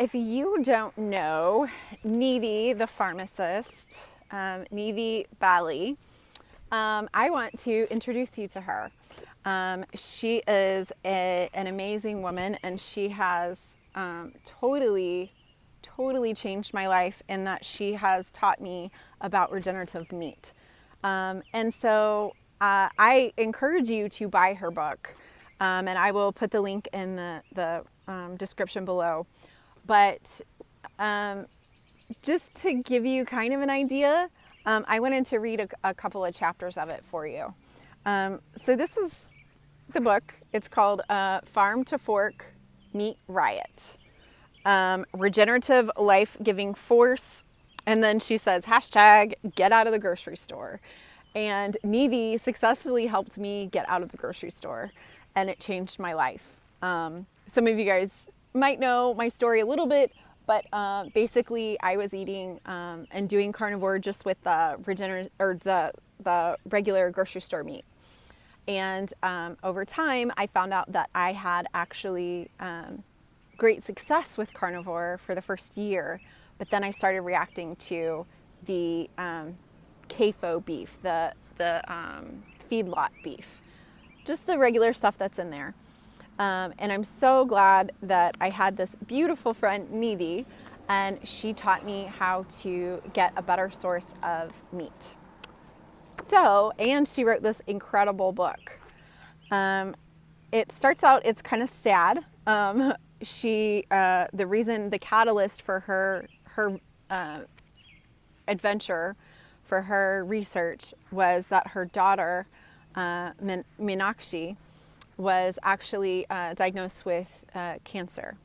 If you don't know Niti, the pharmacist, Niti Bali, I want to introduce you to her. She is an amazing woman, and she has totally changed my life in that she has taught me about regenerative meat. I encourage you to buy her book, and I will put the link in the description below. But just to give you kind of an idea, I wanted to read a couple of chapters of it for you. So this is the book. It's called Farm to Fork Meat Riot. Regenerative life-giving force. And then she says, hashtag get out of the grocery store. And Niti successfully helped me get out of the grocery store, and it changed my life. Some of you guys might know my story a little bit, but basically I was eating and doing carnivore just with the regular grocery store meat. And over time, I found out that I had actually great success with carnivore for the first year, but then I started reacting to the CAFO beef, the feedlot beef, just the regular stuff that's in there. And I'm so glad that I had this beautiful friend, Niti, and she taught me how to get a better source of meat. And she wrote this incredible book. It starts out, it's kind of sad. The catalyst for her adventure, for her research, was that her daughter, Meenakshi, was actually diagnosed with cancer.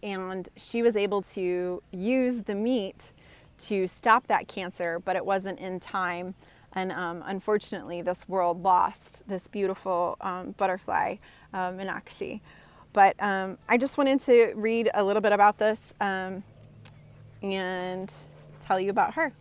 And she was able to use the meat to stop that cancer, but it wasn't in time. And unfortunately, this world lost this beautiful butterfly, Meenakshi. But I just wanted to read a little bit about this and tell you about her.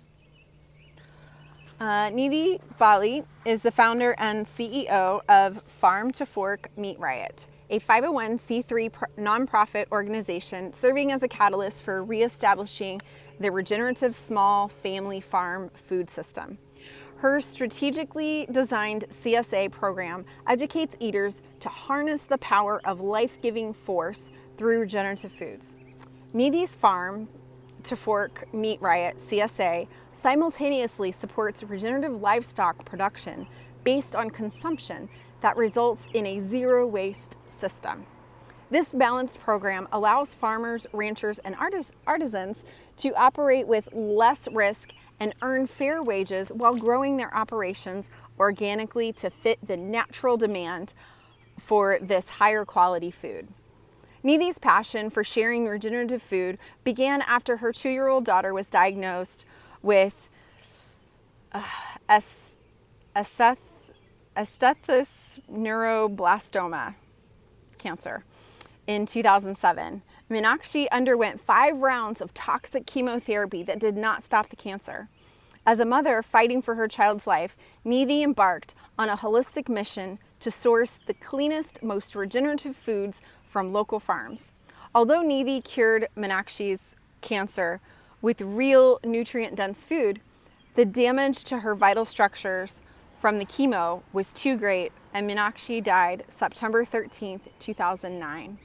Niti Bali is the founder and CEO of Farm to Fork Meat Riot, a 501c3 nonprofit organization serving as a catalyst for reestablishing the regenerative small family farm food system. Her strategically designed CSA program educates eaters to harness the power of life-giving force through regenerative foods. Niti's Farm to Fork Meat Riot, CSA, simultaneously supports regenerative livestock production based on consumption that results in a zero-waste system. This balanced program allows farmers, ranchers, and artisans to operate with less risk and earn fair wages while growing their operations organically to fit the natural demand for this higher quality food. Niti's passion for sharing regenerative food began after her 2-year-old daughter was diagnosed with asthmatic neuroblastoma cancer in 2007. Meenakshi underwent 5 rounds of toxic chemotherapy that did not stop the cancer. As a mother fighting for her child's life, Niti embarked on a holistic mission to source the cleanest, most regenerative foods from local farms. Although Niti cured Meenakshi's cancer with real nutrient-dense food, the damage to her vital structures from the chemo was too great, and Meenakshi died September 13th, 2009.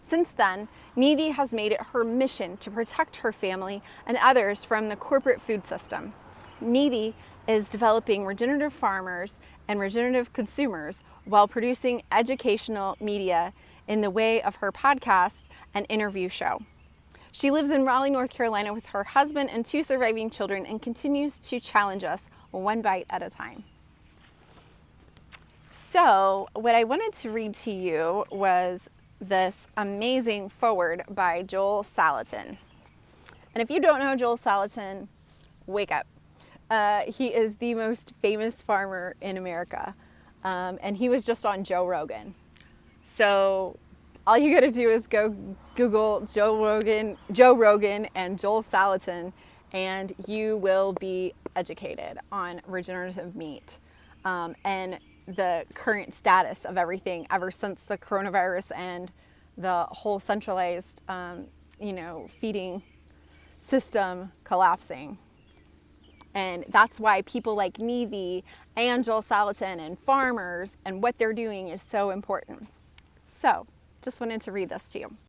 Since then, Niti has made it her mission to protect her family and others from the corporate food system. Niti is developing regenerative farmers and regenerative consumers while producing educational media in the way of her podcast and interview show. She lives in Raleigh, North Carolina with her husband and 2 surviving children and continues to challenge us one bite at a time. So what I wanted to read to you was this amazing foreword by Joel Salatin. And if you don't know Joel Salatin, wake up. He is the most famous farmer in America. And he was just on Joe Rogan. So all you gotta do is go Google Joe Rogan and Joel Salatin, and you will be educated on regenerative meat and the current status of everything ever since the coronavirus and the whole centralized, feeding system collapsing. And that's why people like Niti, Angel Salatin, and farmers and what they're doing is so important. So just wanted to read this to you.